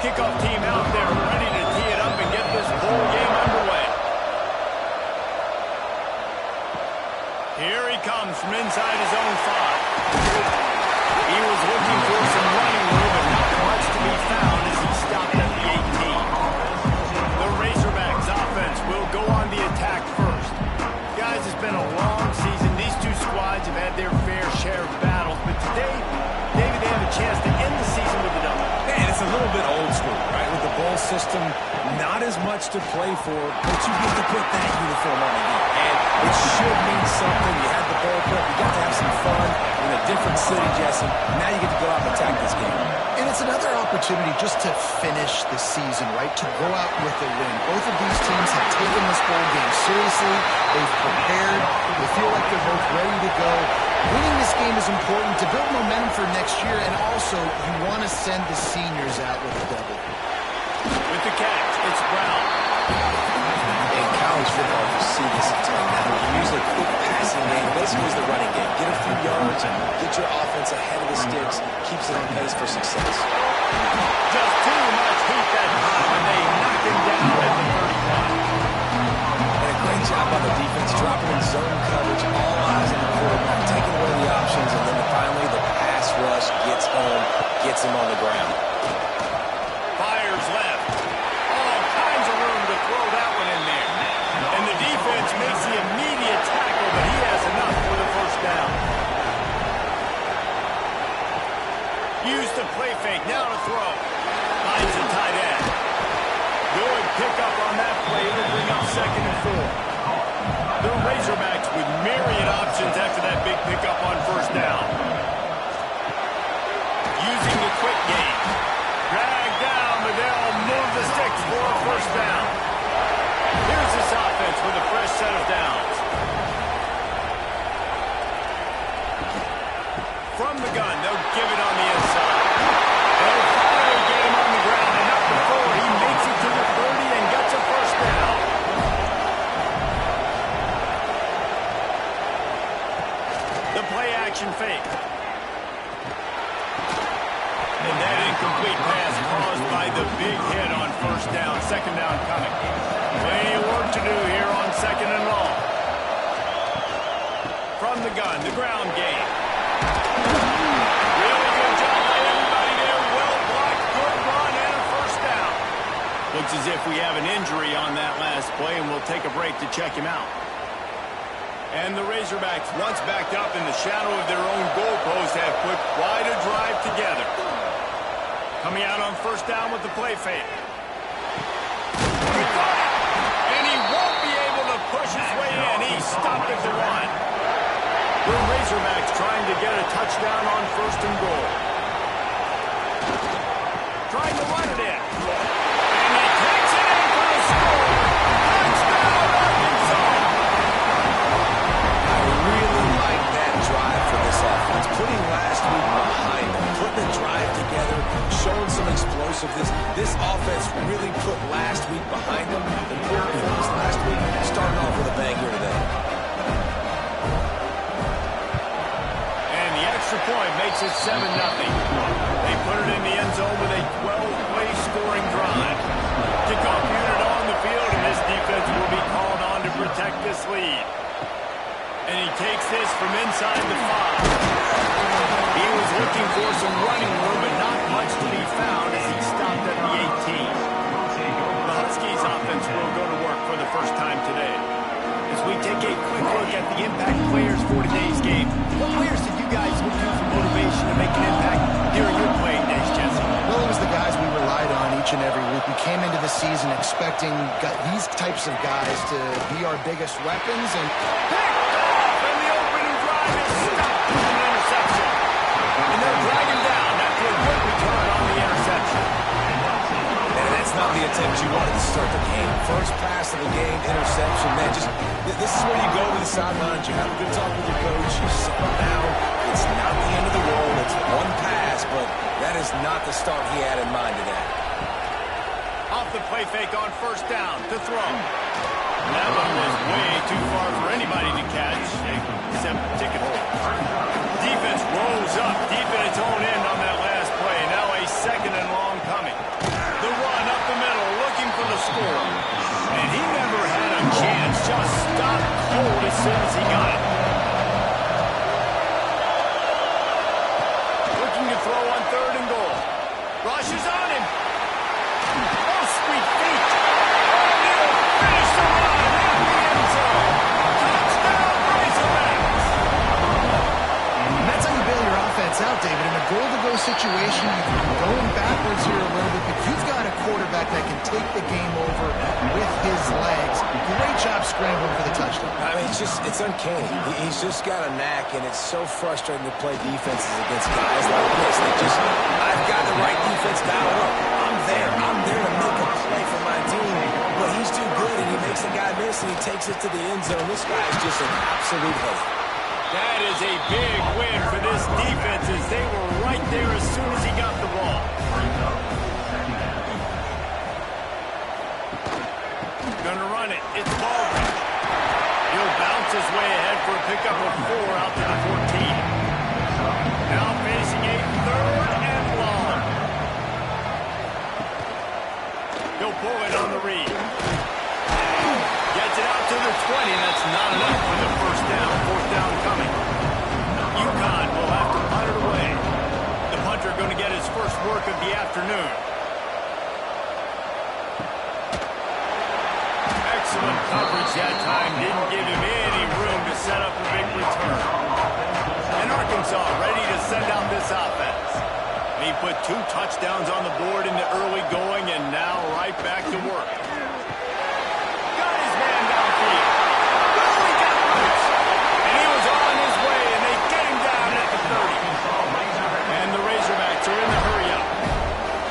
kickoff team out there ready to tee it up and get this bowl game underway. Here he comes from inside his own 5. He was looking for some running room, but not much to be found as he stopped at the 18. The Razorbacks offense will go on the attack first. Guys, it's been a long season. These two squads have had their fair share of battles, but today, maybe they have a chance to end the season with a double. And it's a little bit old school, right? With the bowl system, not as much to play for, but you get to put that uniform on again. And it should mean something. You had the bowl prep. You got to have some fun in a different city, Jesse. Now you get to go out and attack this game. And it's another opportunity just to finish the season, right? To go out with a win. Both of these teams have taken this bowl game seriously. They've prepared. They feel like they're both ready to go. Winning this game is important to build momentum for next year, and also you want to send the seniors out with a double. With the catch, it's Brown. In college football, you see this a ton. Now, they're usually a quick passing game. Basically, it's the running game. Get a few yards, get your offense ahead of the sticks, keeps it on pace for success. Just too much heat that time, and they knock him down at the 35. And a great job on the defense, dropping in zone coverage, all eyes on the quarterback, taking away the options, and then finally the pass rush gets home, gets him on the ground. Fires left. All kinds of room to throw that one in there. And the defense makes the immediate tackle, but he has enough for the first down. Use the play fake, now to throw. Finds the tight end. Good pickup on that play. It'll bring up 2nd and 4. The Razorbacks with myriad options after that big pickup on first down. Using the quick game. Drag down, but they'll move the sticks for a first down. Here's this offense with a fresh set of downs. From the gun, they'll give it on the inside. They'll finally get him on the ground, and up to 4. He makes it to the 30 and gets a first down. The play action fake. And that incomplete pass caused by the big hit on first down. 2nd down coming. Plenty of work to do here on 2nd and long. From the gun, the ground game. Really good job by everybody there. Well blocked, good run, and a first down. Looks as if we have an injury on that last play, and we'll take a break to check him out. And the Razorbacks, once backed up in the shadow of their own goalpost, have put quite a drive together. Coming out on first down with the play fake. And he won't be able to push his way in. He's stopped at the 1. The Razorbacks trying to get a touchdown on 1st and goal. Trying to run it in. And he takes it in for the score. Touchdown, Arkansas! I really like that drive for this offense. Putting last week behind them, putting the drive together, showing some explosiveness. This offense really put last week behind them. Important for us last week, starting off with a bang here today. And the extra point makes it 7-0. They put it in the end zone with a 12-play scoring drive. Kickoff unit on the field, and this defense will be called on to protect this lead. And he takes this from inside the 5. He was looking for some running room, but not much to be found as he stopped at the 18. The Huskies offense will go to work for the first time today. As we take a quick look at the impact players for today's game, what players did you guys look to for motivation to make an impact during your playing days, Jesse? Well, it was the guys we relied on each and every week. We came into the season expecting these types of guys to be our biggest weapons. And picked off, and the opening drive is stopped with an interception. And they'll drag him down after a good return on the interception. And that's not the attempt you wanted to start the game. First pass of the game, interception. Man, this is where you go to the sidelines. You have a good talk with your coach. You settle down. It's not the end of the world. It's one pass, but that is not the start he had in mind today. Off the play fake on first down to throw. That one was way too far for anybody to catch, except the ticket holder. Defense rolls up deep in its own end on that last play. Now a 2nd and long coming. hold as soon as he got it. Looking to throw on 3rd and goal. Rushes on him. Oh, sweet feet. Oh, he'll finish the run in the end zone. Touchdown, Razorbacks. And that's how you bail your offense out, David. In a goal-to-go situation, you've been going backwards here a little bit, but you've got a quarterback that can take the game over with his legs. Great job scrambling for the touchdown. I mean, it's uncanny. He's just got a knack, and it's so frustrating to play defenses against guys like this. I've got the right defense dialed up. I'm there to make a play for my team. But he's too good, and he makes the guy miss, and he takes it to the end zone. This guy is just an absolute headache. That is a big win for this defense as they were right there as soon as he got the ball. Gonna run it. It's Baldwin. He'll bounce his way ahead for a pickup of 4 out to the 14. Now facing a 3rd and long. He'll pull it on the read. Gets it out to the 20. That's not enough for the first down. 4th down coming. UConn will have to punt it away. The punter going to get his first work of the afternoon. Excellent coverage that time. Didn't give him any room to set up a big return. And Arkansas ready to send out this offense. He put 2 touchdowns on the board in the early going and now right back to work. Got his man downfield. Really got loose. And he was on his way, and they get him down at the 30. And the Razorbacks are in the hurry-up.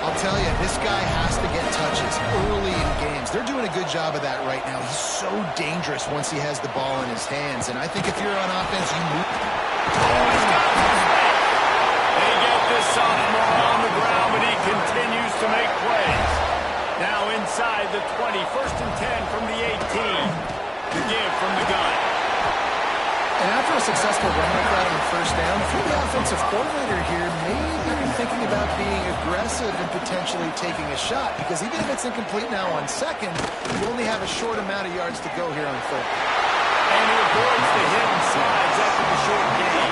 I'll tell you, this guy has to get touches early in games. They're doing a good job of that right now. He's so dangerous once he has the ball in his hands. And I think if you're on offense, you move. Oh, he's got movement. They get this sophomore on the ground, but he continues to make plays. Now inside the 20, 1st and 10 from the 18. The give from the gun. And after a successful run like that on 1st down, if you're the offensive coordinator here, maybe you're thinking about being aggressive and potentially taking a shot, because even if it's incomplete now on 2nd, you only have a short amount of yards to go here on 3rd. And he avoids the hidden slides after the short gain.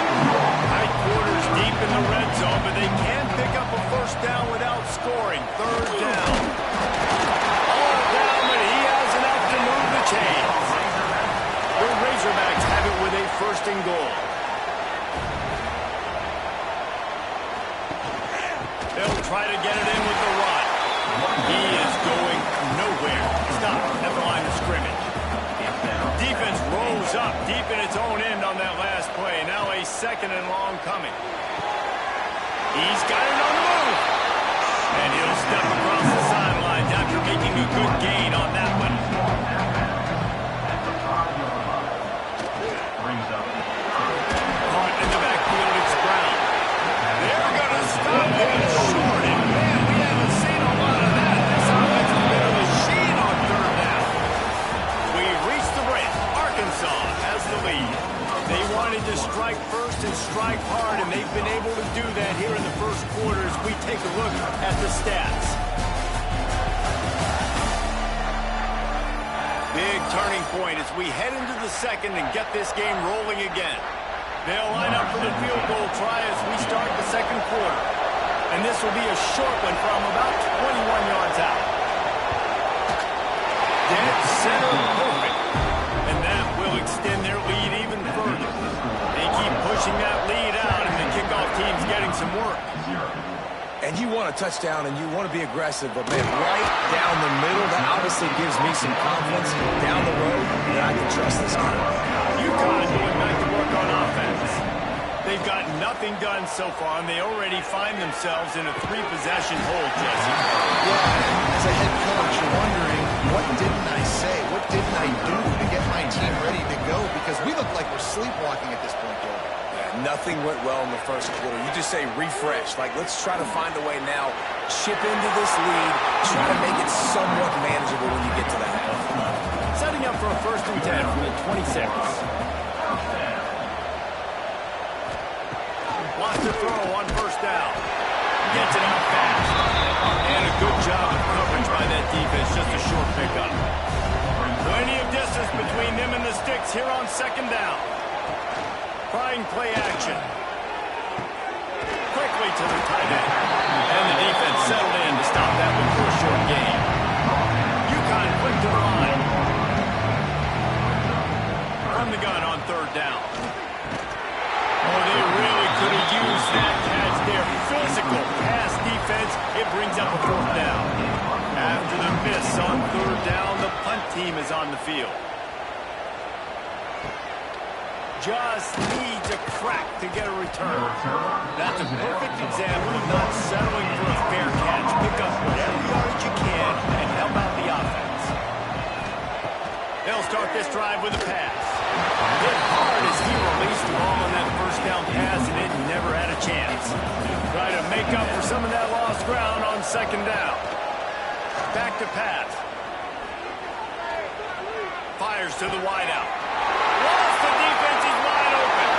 Tight quarters deep in the red zone, but they can pick up a 1st down without scoring. 3rd down. All down, but he has enough to move the chains. The Razorbacks have it with a 1st and goal. They'll try to get it in with the run. He is going nowhere. Stop at the line of scrimmage. Defense rolls up deep in its own end on that last play. Now a 2nd and long coming. He's got it on the move. And he'll step across the sidelines after making a good gain on that one. Caught in the backfield, it's Brown. They're going to stop him short. And man, we haven't seen a lot of that. This offense has been a machine on 3rd down. We've reached the break. Arkansas has the lead. They wanted to strike first and strike hard, and they've been able to do that here in the 1st quarter as we take a look at the stats. Big turning point as we head into the 2nd and get this game rolling again. They'll line up for the field goal try as we start the 2nd quarter. And this will be a short one from about 21 yards out. Dead center perfect. And that will extend their lead even further. They keep pushing that lead out, and the kickoff team's getting some work. And you want a touchdown, and you want to be aggressive, but, man, right down the middle, that obviously gives me some confidence down the road that I can trust this guy. UConn going back to work on offense. They've got nothing done so far, and they already find themselves in a 3-possession hold, Jesse. Yeah, as a head coach, you're wondering, what didn't I say? What didn't I do to get my team ready to go? Because we look like we're sleepwalking at this point, Joe. Nothing went well in the 1st quarter. You just say refresh. Like, let's try to find a way now. Chip into this lead. Try to make it somewhat manageable when you get to the half. Setting up for a 1st and 10 from the 26. Wants to throw on 1st down. Gets it out fast. And a good job of coverage by that defense. Just a short pickup. Plenty of distance between them and the sticks here on second down. Trying play action. Quickly to the tight end. And the defense settled in to stop that one for a short gain. UConn quick to the line. From the gun on third down. Oh, they really could have used that catch there. Physical pass defense. It brings up a fourth down. After the miss on third down, the punt team is on the field. Just needs a crack to get a return. That's a perfect example of not settling for a fair catch. Pick up whatever yardage you can and help out the offense. They'll start this drive with a pass. Hit hard as he released the ball on that first down pass, and it never had a chance. Try to make up for some of that lost ground on second down. Back to pass. Fires to the wideout. Lost the defense is wide open.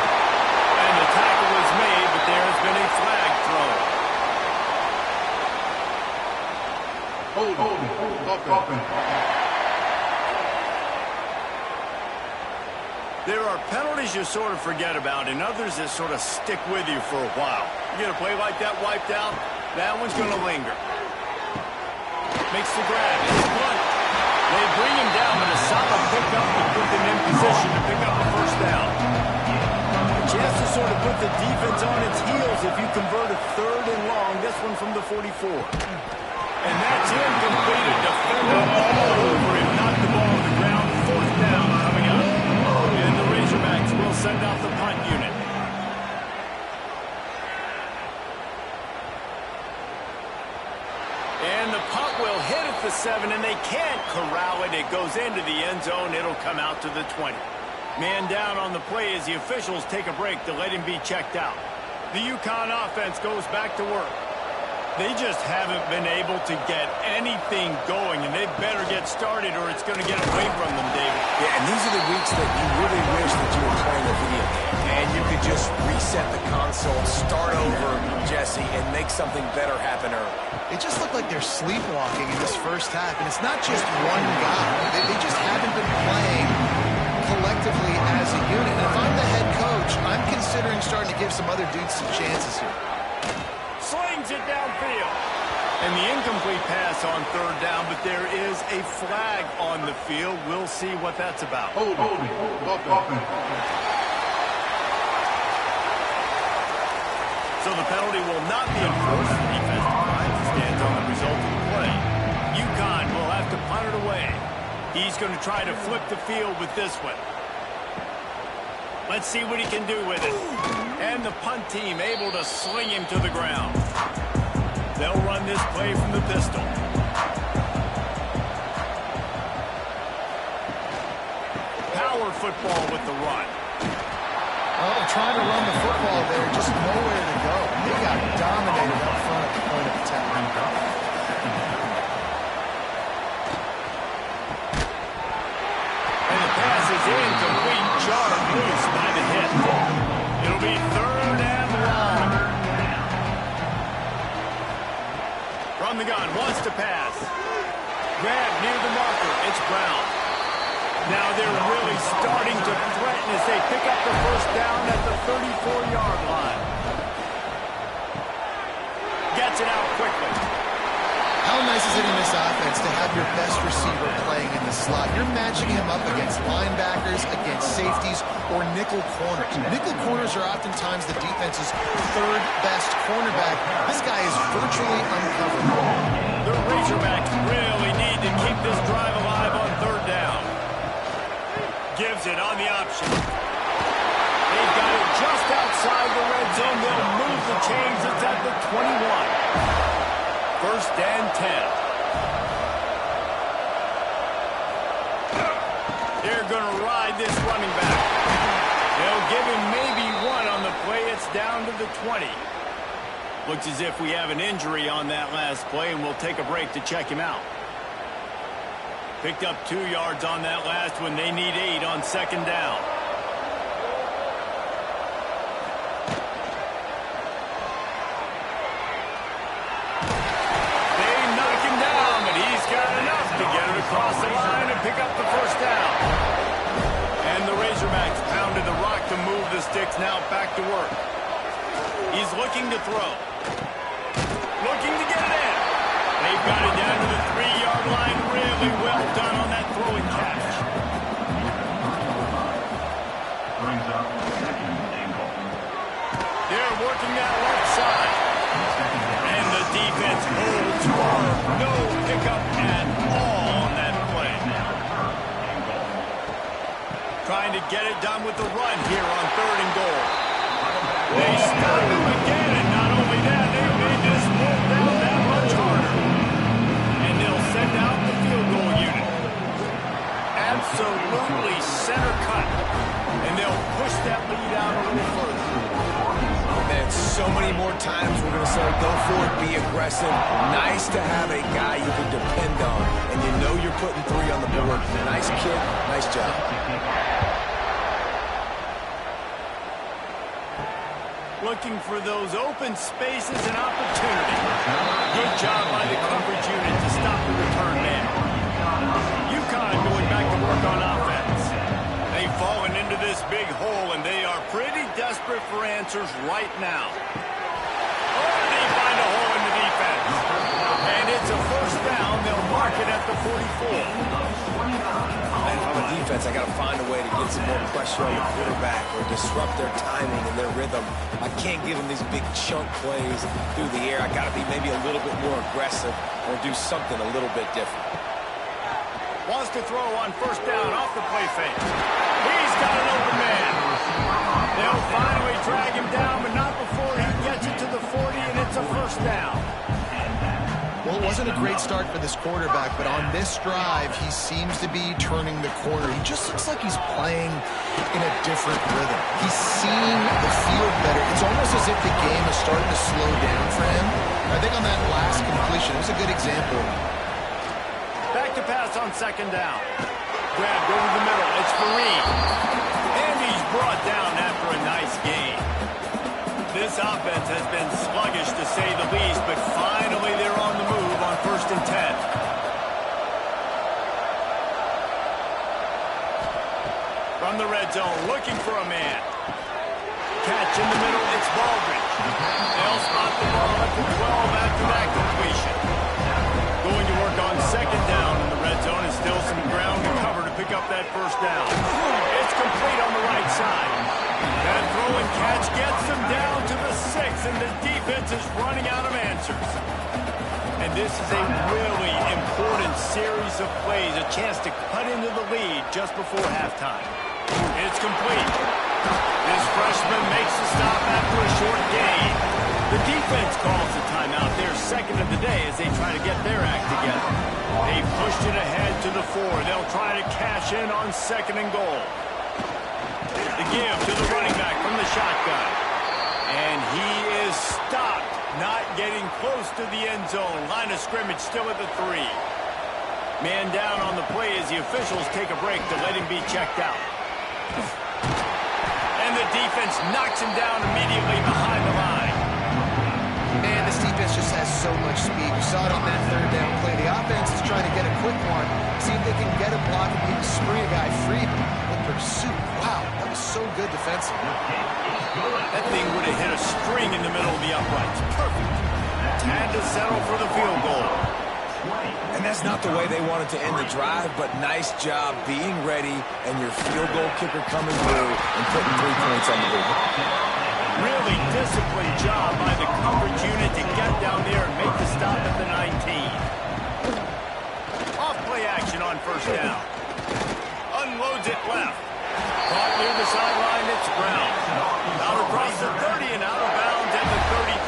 And the tackle was made, but there has been a flag thrown. There are penalties you sort of forget about and others that sort of stick with you for a while. You get a play like that wiped out, that one's going to linger. Makes the grab. It's blunt. They bring him down, but a solid pickup to put them in position to pick up the first down. A chance to sort of put the defense on its heels if you convert a third and long. This one from the 44. And that's incomplete. A defender all over him. Knocked the ball on the ground. Fourth down coming up. And the Razorbacks will send out the punt unit. And the punt will hit at the 7, and they can't corral it. It goes into the end zone. It'll come out to the 20. Man down on the play as the officials take a break to let him be checked out. The UConn offense goes back to work. They just haven't been able to get anything going, and they better get started or it's going to get away from them, David. Yeah, and these are the weeks that you really wish that you were playing a video game, and you could just reset the console, start over, Jesse, and make something better happen early. It just looked like they're sleepwalking in this first half, and it's not just one guy. They just haven't been playing collectively as a unit. And if I'm the head coach, I'm considering starting to give some other dudes some chances here. Slings it downfield. And the incomplete pass on third down, but there is a flag on the field. We'll see what that's about. Hold. So the penalty will not be enforced. The defensive line stands on the result of the play. UConn will have to punt it away. He's going to try to flip the field with this one. Let's see what he can do with it. And the punt team able to sling him to the ground. They'll run this play from the pistol. Power football with the run. Well, they're trying to run the football there, just nowhere to go. They got dominated up front at the point of attack. And the pass is incomplete. Jarred loose by the hit. It'll be third and long. From the gun, wants to pass. Grab near the marker. It's Brown. Now they're really starting to threaten as they pick up the first down at the 34-yard line. Gets it out quickly. How nice is it in this offense to have your best receiver playing in the slot? You're matching him up against linebackers, against safeties, or nickel corners. Nickel corners are oftentimes the defense's third best cornerback. This guy is virtually uncoverable. The Razorbacks really need to keep this drive alive on third down. Gives it on the option. They've got it just outside the red zone. They'll move the chains. It's at the 21. First and 10. They're going to ride this running back. They'll give him maybe one on the play. It's down to the 20. Looks as if we have an injury on that last play, and we'll take a break to check him out. Picked up 2 yards on that last one. They need 8 on second down. They knock him down, but he's got enough to get it across the line and pick up the first down. sticks now back to work. He's looking to throw. Looking to get it in. They've got it down to the 3-yard line. Really well done on that throwing catch. They're working that left side. And the defense holds firm. No pickup at all on that play. Trying to get it done with the run here on 3rd and goal. They stop him again, and not only that, they made this move down that much harder. And they'll send out the field goal unit. Absolutely center cut. And they'll push that lead out a little further. And so many more times we're going to say, go for it, be aggressive. Nice to have a guy you can depend on, and you know you're putting 3 on the board. Nice kid, nice job. Looking for those open spaces and opportunity. Good job by the coverage unit to stop the return man. UConn going back to work on offense. They've fallen into this big hole, and they are pretty desperate for answers right now. Oh, they find a hole in the defense. And it's a first down. They'll mark it at the 44. And if I'm a defense, I got to find a way to get some more pressure on the quarterback or disrupt their timing and their rhythm. I can't give them these big chunk plays through the air. I got to be maybe a little bit more aggressive or do something a little bit different. Wants to throw on first down off the play fake. He's got an open man. They'll finally drag him down, but not before he gets it to the 40, and it's a first down. Well, it wasn't a great start for this quarterback, but on this drive, he seems to be turning the corner. He just looks like he's playing in a different rhythm. He's seeing the field better. It's almost as if the game is starting to slow down for him. I think on that last completion, it was a good example. Back to pass on 2nd down. Grabbed over the middle. It's Fareed. And he's brought down after a nice gain. This offense has been sluggish to say the least, but finally they're on the move on 1st and 10. From the red zone, looking for a man. Catch in the middle, it's Baldridge. They'll spot the ball at the 12 after that completion. Going to work on 2nd down in the red zone, and still some ground to cover to pick up that first down. It's complete on the right side. That throw and catch gets them down to the 6, and the defense is running out of answers. And this is a really important series of plays, a chance to cut into the lead just before halftime. It's complete. This freshman makes the stop after a short gain. The defense calls the timeout. They're 2nd of the day as they try to get their act together. They pushed it ahead to the 4. They'll try to cash in on 2nd and goal. The give to the running back from the shotgun. And he is stopped, not getting close to the end zone. Line of scrimmage still at the 3. Man down on the play as the officials take a break to let him be checked out. And the defense knocks him down immediately behind the line. Man, this defense just has so much speed. You saw it on that 3rd down play. The offense is trying to get a quick one, see if they can get a block and maybe spring a guy free. The pursuit, wow, that was so good defensively. That thing would have hit a string in the middle of the uprights. Perfect. Had to settle for the field goal. And that's not the way they wanted to end the drive, but nice job being ready and your field goal kicker coming through and putting 3 points on the board. Really disciplined job by the coverage unit to get down there and make the stop at the 19. Off play action on first down. Unloads it left. Caught near the sideline, it's Brown. Out across the 30 and out of bounds at the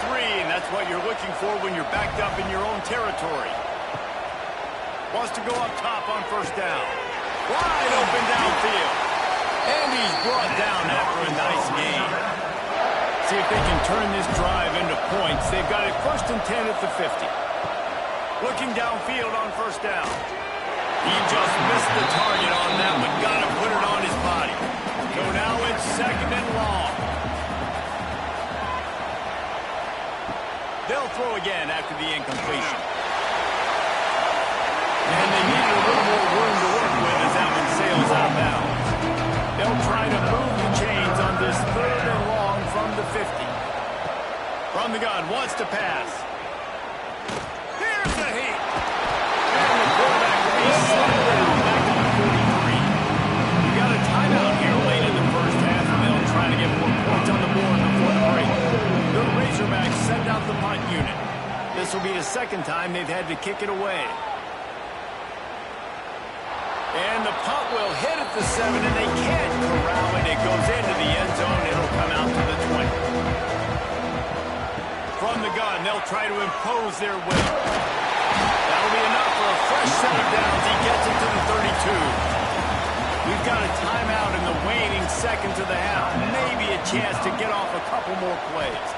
33, and that's what you're looking for when you're backed up in your own territory. Wants to go up top on first down. Wide open downfield. And he's brought down after a nice gain. See if they can turn this drive into points. They've got it 1st and 10 at the 50. Looking downfield on first down. He just missed the target on that, but got to put it on his body. So now it's 2nd and long. They'll throw again after the incompletion. And they needed a little more room to work with as that one sails out of bounds. They'll try to move the chains on this 3rd and long from the 50. From the gun, wants to pass. Here's the heat. And the quarterback will be slammed down back to the 43. You got a timeout here late in the first half, and they'll try to get more points on the board before the break. The Razorbacks send out the punt unit. This will be the 2nd time they've had to kick it away. And the punt will hit at the 7, and they can't corral it. It goes into the end zone. It'll come out to the 20. From the gun, they'll try to impose their will. That'll be enough for a fresh set of downs. He gets it to the 32. We've got a timeout in the waning seconds of the half. Maybe a chance to get off a couple more plays.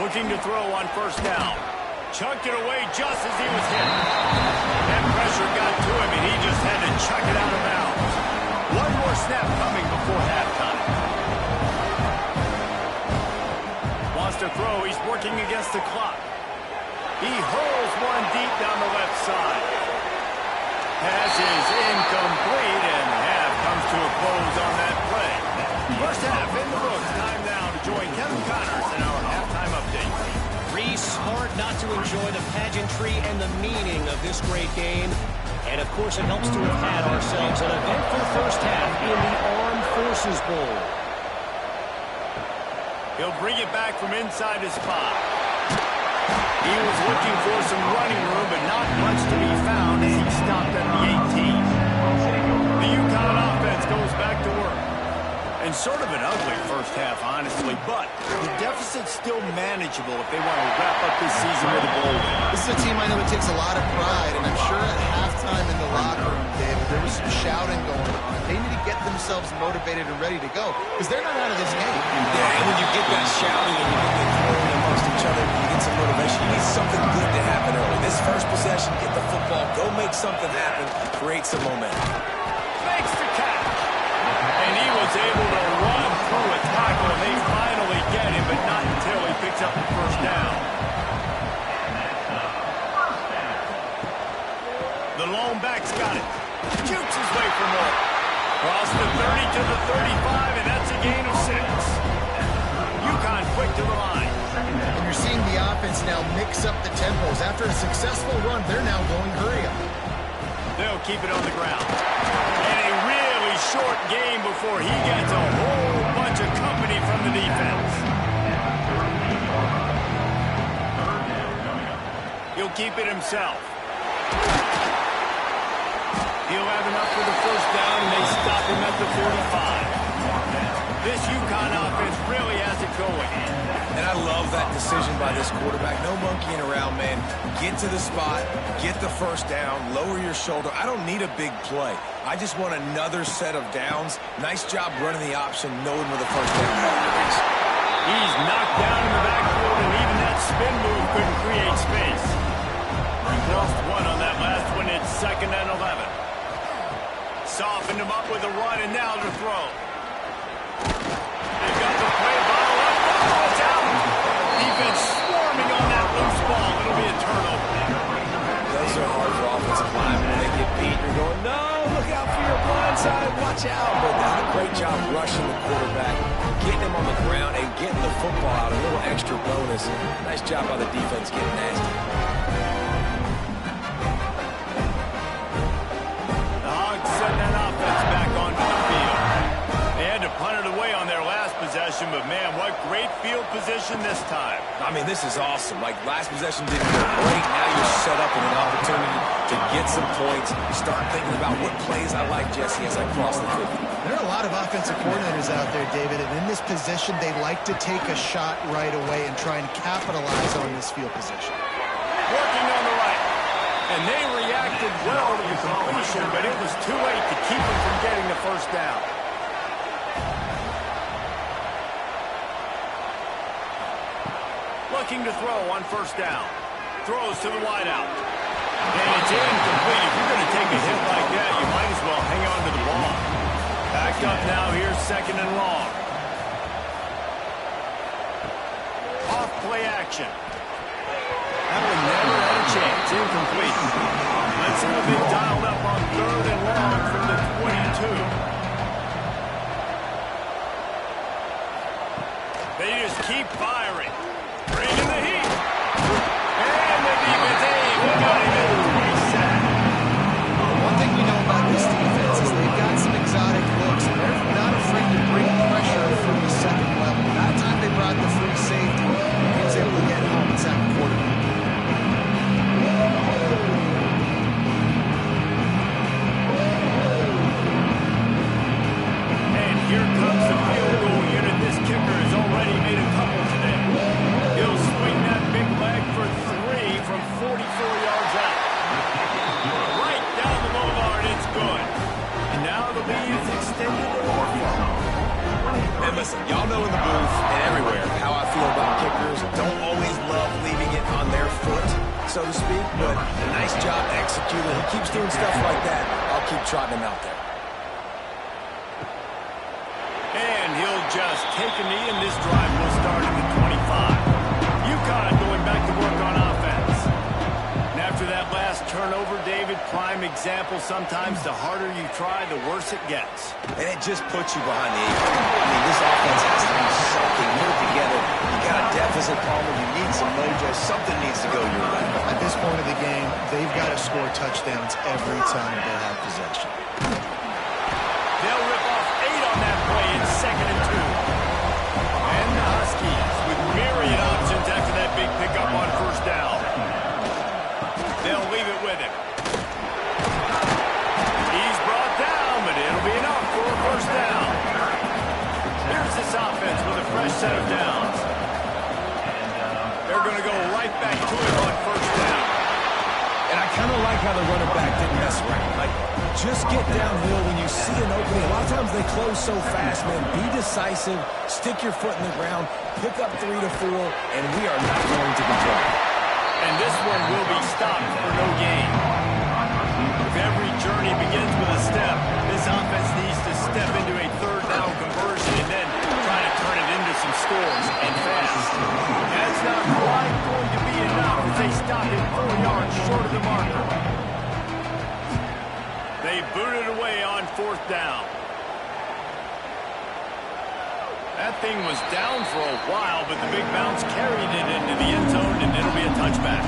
Looking to throw on 1st down. Chunked it away just as he was hit. That pressure got to him, and he just had to chuck it out of bounds. One more snap coming before halftime. Wants to throw. He's working against the clock. He hurls one deep down the left side. Pass is incomplete, and half comes to a close on that play. First half in the books. Time now to join Kevin Connors in our halftime update. Reese, hard not to enjoy the pageantry and the meaning of this great game. And, of course, it helps to have had ourselves an eventful first half in the Armed Forces Bowl. He'll bring it back from inside his spot. He was looking for some running room, but not much to be found as he stopped at the 18. The UConn offense goes back to work. And sort of an ugly first half, honestly, but the deficit's still manageable if they want to wrap up this season with a bowl win. This is a team I know it takes a lot of pride, and I'm sure at halftime in the locker room, David, there was some shouting going on. They need to get themselves motivated and ready to go, because they're not out of this game. Yeah, and when you get that shouting and you get that quarreling amongst each other, you get some motivation. You need something good to happen early. This first possession, get the football, go make something happen, create some momentum. Makes the catch. And he was able to run through a tackle, and they finally get him, but not until he picks up the 1st down. The lone back's got it. Shoots his way for more. Cross the 30 to the 35, and that's a gain of 6. UConn quick to the line. And you're seeing the offense now mix up the tempos. After a successful run, they're now going hurry up. They'll keep it on the ground. And a really short game before he gets a whole bunch of company from the defense. He'll keep it himself. He'll have enough for the 1st down, and they stop him at the 45. This UConn offense really has it going. And I love that decision by this quarterback. No monkeying around, man. Get to the spot, get the 1st down, lower your shoulder. I don't need a big play. I just want another set of downs. Nice job running the option, knowing where the 1st down is. He's knocked down in the backfield, and even that spin move couldn't create space. He lost one on that last one. It's 2nd and 11. Softened him up with a run, and now to throw. They've got the play ball up. Oh, it's out. Defense swarming on that loose ball. It'll be a turnover. Those are hard for offensive linemen. When they get beat, you're going, no, look out for your blind side. Watch out. But that's a great job rushing the quarterback, getting him on the ground, and getting the football out. A little extra bonus. Nice job by the defense getting nasty. The Hogs setting that offense back onto the field. They had to punt it away on their last possession, but man, what great field position this time. I mean, this is awesome. Like, last possession didn't go great. Now you're set up with an opportunity to get some points. Start thinking about what plays I like, Jesse, as I cross the 50. There are a lot of offensive coordinators out there, David, and in this position, they like to take a shot right away and try and capitalize on this field position. Working on the right. And they reacted well to the completion, but it was too late to keep them from getting the 1st down. Looking to throw on 1st down. Throws to the wideout. And it's incomplete. If you're going to take a hit like that, you might as well hang on to the ball. Back up now. Here's 2nd and long. Off play action. That one never had a chance. Incomplete. Let's see if they've dialed up on 3rd and long from the 22. They just keep firing. Bringing the heat. And the defense, we got him in the 20 One thing we know about this defense is they've got some exotic looks, and they're not afraid to bring pressure from the second level. That time they brought the free safety, and he was able to get home and sack the quarterback. And here comes the field goal unit. This kicker has already made a couple today. He'll swing that big leg for 3 from 44 yards out. Right down the boulevard, it's good. And now the lead is extended to 4. And listen, y'all know in the booth and everywhere how I feel about kickers. Don't always love leaving it on their foot, so to speak, but a nice job executing. He keeps doing stuff like that. I'll keep trotting him out there. And he'll just take a knee, and this drive will start at the 25. UConn going back to work on offense. And after that last turnover, David, prime example, sometimes the harder you try, the worse it gets. And it just puts you behind the 8. I mean, this offense has to be something put together. You got a deficit, Palmer. You need some mojo. Something needs to go your way. At this point of the game, they've got to score touchdowns every time they have possession. They'll rip off 8 on that play in 2nd and 2. And the Huskies with myriad options after that big pickup on 1st down. They'll leave it with him. He's brought down, but it'll be enough for a 1st down. Here's this offense with a fresh set of downs. They're going to go right back to him on 1st down. And I kind of like how the running back didn't mess around. Like, just get downhill when you see an opening. A lot of times they close so fast, man. Be decisive, stick your foot in the ground, pick up 3 to 4, and we are not going to complain. And this one will be stopped for no gain. If every journey begins with a step, this offense needs to step into a 3rd down conversion and then try to turn it into some scores and fast. That's not quite going to be enough as they stop him 4 yards short of the marker. They boot it away on 4th down. That thing was down for a while, but the big bounce carried it into the end zone, and it'll be a touchback.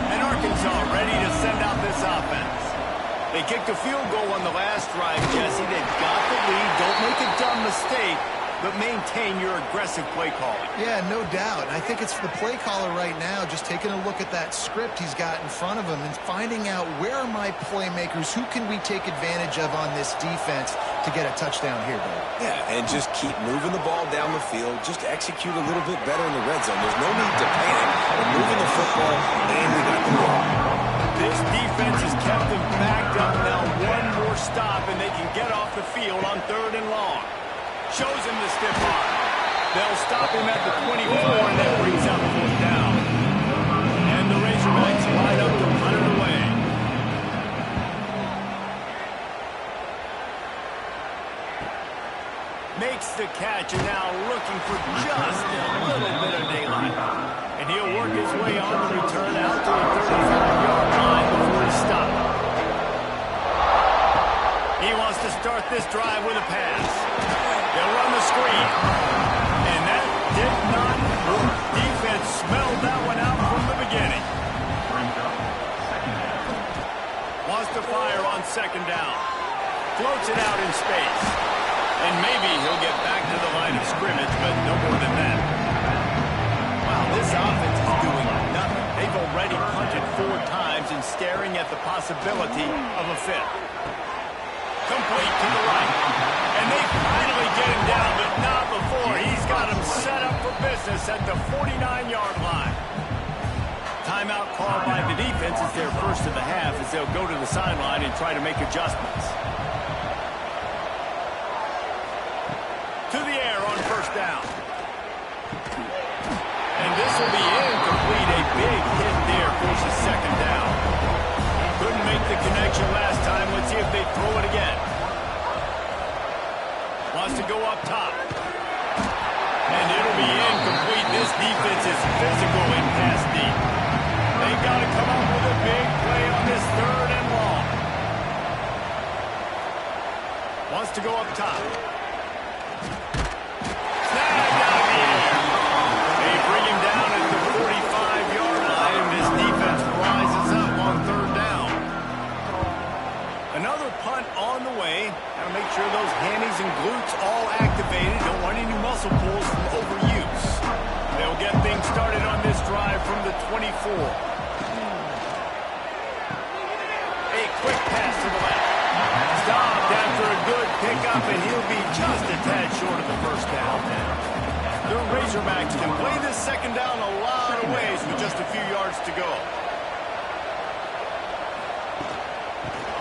And Arkansas ready to send out this offense. They kicked a field goal on the last drive, Jesse. They've got the lead. Don't make a dumb mistake, but maintain your aggressive play calling. Yeah, no doubt. And I think it's the play caller right now just taking a look at that script he's got in front of him and finding out where are my playmakers, who can we take advantage of on this defense to get a touchdown here, Dave. Yeah, and just keep moving the ball down the field. Just execute a little bit better in the red zone. There's no need to panic. We're moving the football, and we got the ball. This defense has kept them backed up now. One more stop, and they can get off the field on 3rd and long. Shows him the stiff arm. They'll stop him at the 24, and that brings out 4th down. And the Razorbacks line up to run it away. Makes the catch, and now looking for just a little bit of daylight. And he'll work his way on the return out to the 35-yard line before he stops. He wants to start this drive with a pass. They'll run the screen. And that did not work. Defense smelled that one out from the beginning. Wants to fire on 2nd down. Floats it out in space. And maybe he'll get back to the line of scrimmage, but no more than that. Wow, this offense is doing nothing. They've already punted 4 times and staring at the possibility of a 5th. Complete to the right. And they finally get him down, but not before. He's got him set up for business at the 49-yard line. Timeout called by the defense is their first of the half as they'll go to the sideline and try to make adjustments. To the air on 1st down. And this will be incomplete. A big hit there forces 2nd down. Couldn't make the connection last time. Let's see if they throw it again. Wants to go up top. And it'll be incomplete. This defense is physical and pass deep. They've got to come up with a big play on this 3rd and long. Wants to go up top. Snagged out of the air. things started on this drive from the 24. A quick pass to the left. Stopped after a good pickup, and he'll be just a tad short of the first down. The Razorbacks can play this second down a lot of ways with just a few yards to go.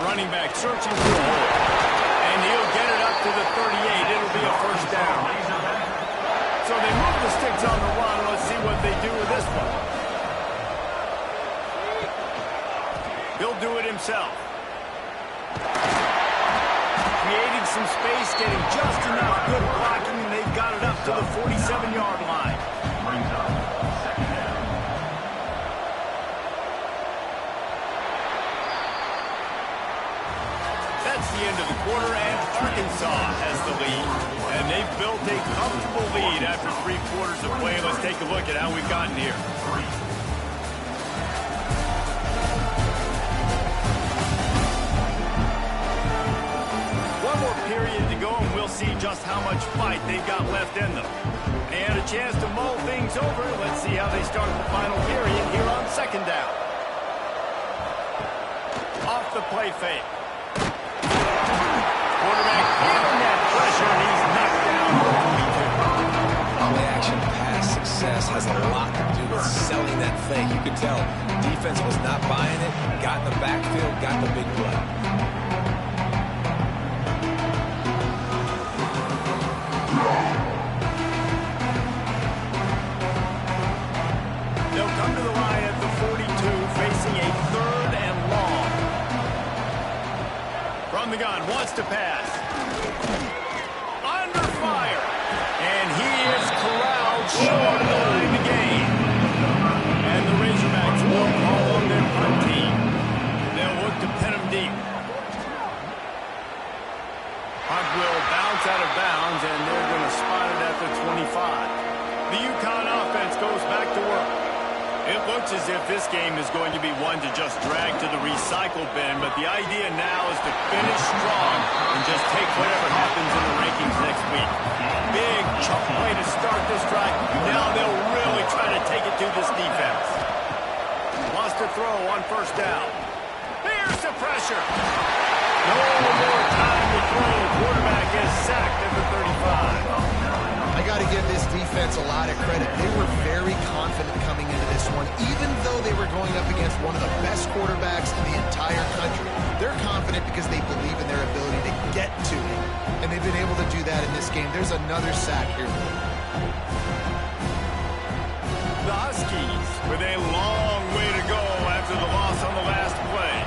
Running back searching for a hole. And he'll get it up to the 38. It'll be a first down. So they move the sticks on the run. Let's see what they do with this one. He'll do it himself. Creating some space, getting just enough good blocking, and they've got it up to the 47-yard line. That's the end of the quarter, and Arkansas has the lead. And they've built a comfortable lead after 3 quarters of play. Let's take a look at how we've gotten here. One more period to go, and we'll see just how much fight they've got left in them. They had a chance to mull things over. Let's see how they start the final period here on second down. Off the play fake. Quarterback feeling that pressure, and he's knocked down for 22. Play action pass success has a lot to do with selling that fake. You could tell defense was not buying it, got in the backfield, got the big play. They'll come to the line at the 42, facing a third and long. From the gun, wants to pass. Under fire. And he is corralled short of the line to gain. And the Razorbacks will call on their punt team. They'll look to pin him deep. Punt will bounce out of bounds, and they're going to spot it at the 25. The UConn offense goes back to work. It looks as if this game is going to be one to just drag to the recycle bin, but the idea now is to finish strong and just take whatever happens in the rankings next week. Big chunk play to start this drive. Now they'll really try to take it to this defense. Wants to throw on first down. Here's the pressure. No more time to throw. Quarterback is sacked at the 35. I got to give this defense a lot of credit. They were very confident coming into this one, even though they were going up against one of the best quarterbacks in the entire country. They're confident because they believe in their ability to get to him, and they've been able to do that in this game. There's another sack here. The Huskies with a long way to go after the loss on the last play.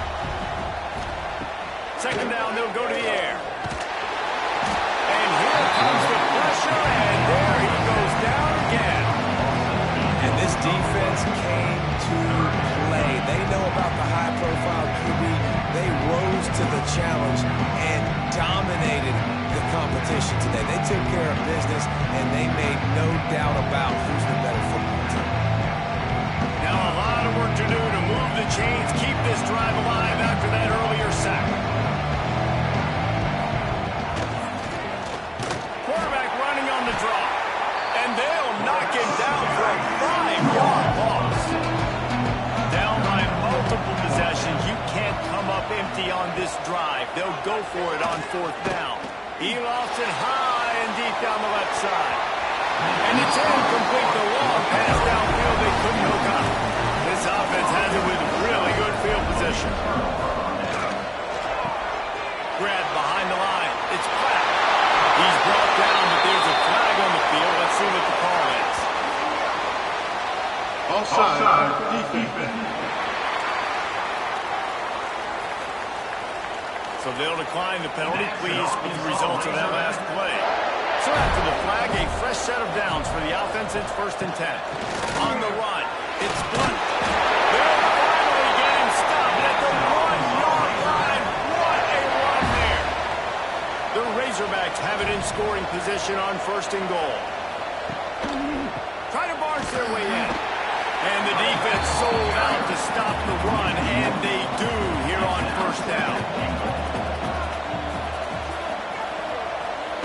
Second down, they'll go to the air. And here comes the pressure, and there he goes down again. And this defense came to play. They know about the high-profile QB. They rose to the challenge and dominated the competition today. They took care of business, and they made no doubt about who's the better football team. Now a lot of work to do to move the chains, keep this drive alive after that earlier sack. Quarterback running on the draw. And they'll knock him down for a 5-yard loss. Down by multiple possessions. You can't come up empty on this drive. They'll go for it on fourth down. He lost it high and deep down the left side. And it's incomplete. The long pass downfield they couldn't hook up. This offense has it with really good field position. Grab behind the line. It's flat. He's brought down, but there's a flag on the field. Let's see what the call is. Offside, defense. So they'll decline the penalty, pleased with the results of that last play. So after the flag, a fresh set of downs for the offense. It's 1st and 10. On the run, it's Blunt. They'll finally get him stopped at the 1-yard line. What a run there. The Razorbacks have it in scoring position on 1st and goal. Try to barge their way in. And the defense sold out to stop the run, and they do here on 1st down.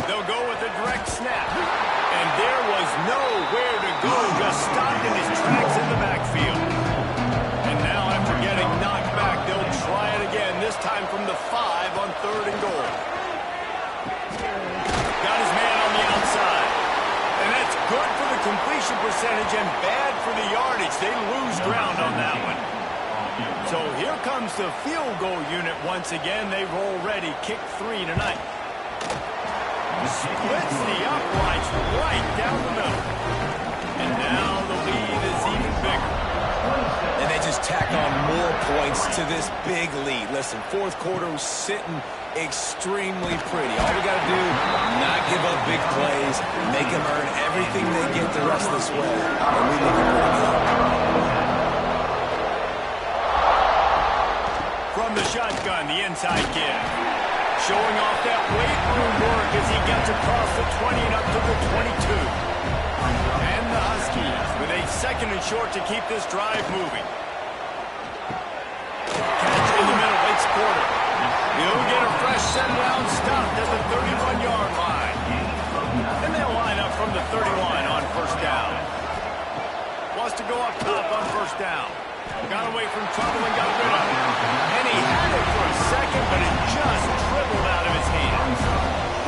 They'll go with a direct snap. And there was nowhere to go, just stopped in his tracks in the backfield. And now after getting knocked back, they'll try it again, this time from the 5 on 3rd and goal. Got his man on the outside. And that's good for the completion percentage and bad for the yardage. They lose ground on that one. So here comes the field goal unit once again. They've already kicked 3 tonight. Splits the uprights right down the middle. And now the lead is even bigger. And they just tack on more points to this big lead. Listen, 4th quarter was sitting extremely pretty. All we got to do, not give up big plays, make them earn everything they get the rest of this way. And we look pretty good. From the shotgun, the inside give. Showing off that weight room work as he gets across the 20 and up to the 22. And the Huskies with a 2nd and short to keep this drive moving. Catch in the middle, it's Porter. He'll get a fresh set down, stopped at the 31-yard line. And they'll line up from the 31 on 1st down. Wants to go up top on 1st down. Got away from trouble and got rid of it. And he had it for a second, but it just dribbled out of his hands.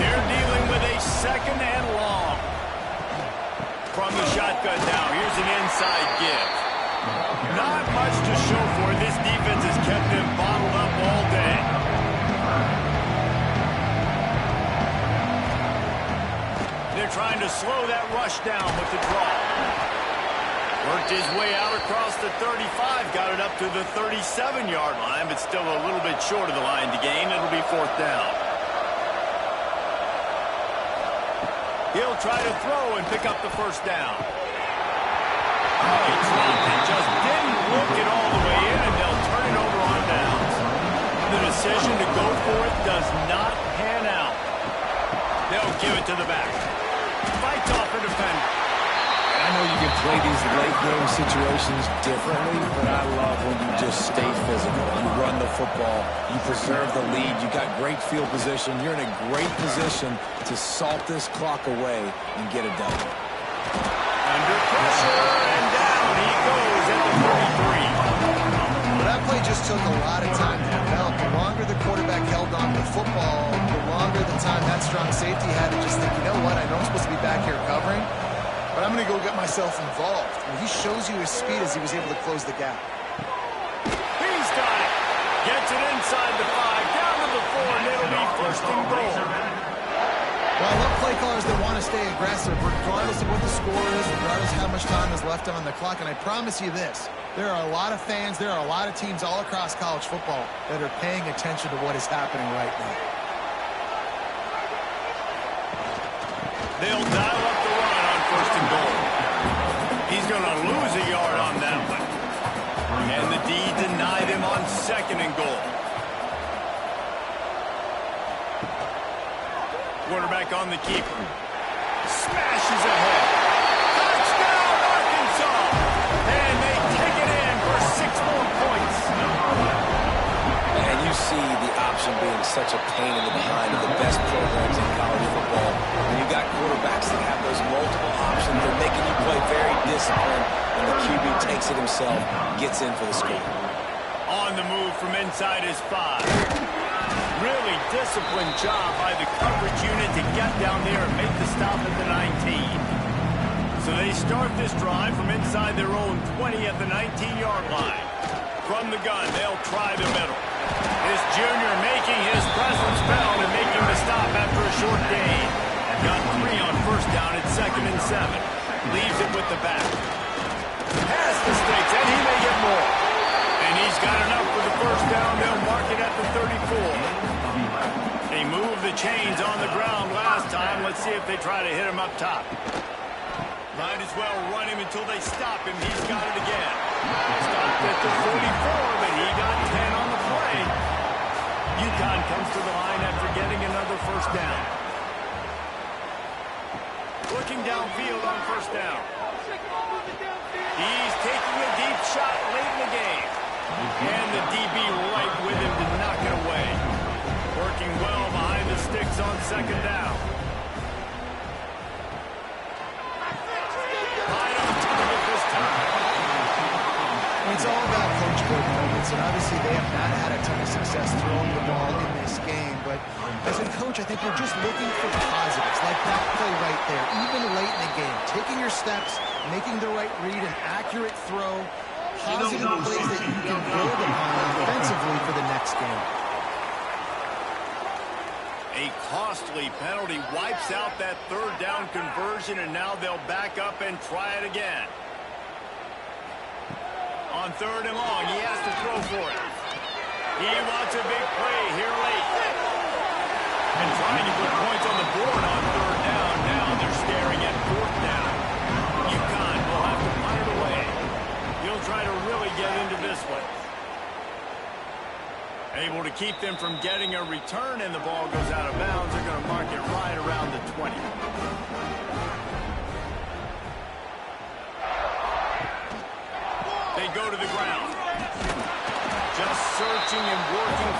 They're dealing with a 2nd and long. From the shotgun now, here's an inside give. Not much to show for it. This defense has kept them bottled up all day. They're trying to slow that rush down with the draw. Worked his way out across the 35, got it up to the 37-yard line, but still a little bit short of the line to gain. It'll be 4th down. He'll try to throw and pick up the 1st down. Oh, he dropped it, just didn't look it all the way in, and they'll turn it over on downs. The decision to go for it does not pan out. They'll give it to the back. Fights off a defender. I know you can play these late-game situations differently, but I love when you just stay physical. You run the football. You preserve the lead. You got great field position. You're in a great position to salt this clock away and get it done. Under pressure, and down he goes at the 33. Well, that play just took a lot of time to develop. The longer the quarterback held on to the football, the longer the time that strong safety had to just think, you know what, I know I'm supposed to be back here covering, but I'm going to go get myself involved. And he shows you his speed as he was able to close the gap. He's got it. Gets it inside the 5, down to the 4, and it'll be 1st and goal. Well, I love play callers that want to stay aggressive, regardless of what the score is, regardless of how much time is left on the clock. And I promise you this, there are a lot of fans, there are a lot of teams all across college football that are paying attention to what is happening right now. They'll dial up the run on 1st and goal. He's going to lose a yard on that one. And the D denied him on 2nd and goal. Quarterback on the keeper. Smashes ahead. Touchdown, Arkansas! And they take it in for 6 more points. And you see the option being such a pain in the behind of the best programs in college football. When you got quarterbacks that have those multiple options, they're making you play very disciplined, and the QB takes it himself, gets in for the score. On the move from inside his 5. Really disciplined job by the coverage unit to get down there and make the stop at the 19. So they start this drive from inside their own 20 at the 19-yard line. From the gun, they'll try the middle. This junior making his presence felt and making the stop after a short gain. Got 3 on 1st down at 2nd and 7. Leaves it with the back. Has the stakes, and he may get more. And he's got enough for the 1st down. They'll mark it at the 34. They moved the chains on the ground last time. Let's see if they try to hit him up top. Might as well run him until they stop him. He's got it again. Stopped at the 44, but he got 10 on the play. UConn comes to the line after getting another 1st down. Looking downfield on 1st down. He's taking a deep shot late in the game. And the DB right with him to knock it away. Working well behind the sticks on 2nd down. It's all about Coach Good moments, and obviously they have not had a ton of success throwing the ball in this game. But as a coach, I think you're just looking for positives, like that play right there, even late in the game. Taking your steps, making the right read, an accurate throw, positive plays that you can build upon offensively for the next game. A costly penalty wipes out that third down conversion, and now they'll back up and try it again. On third and long, he has to throw for it. He wants a big play here late. And trying to put points on the board on third down. Now they're staring at fourth down. UConn will have to punt it away. He'll try to really get into this one. Able to keep them from getting a return, and the ball goes out of bounds. They're going to mark it right around the 20. They go to the ground. Just searching and working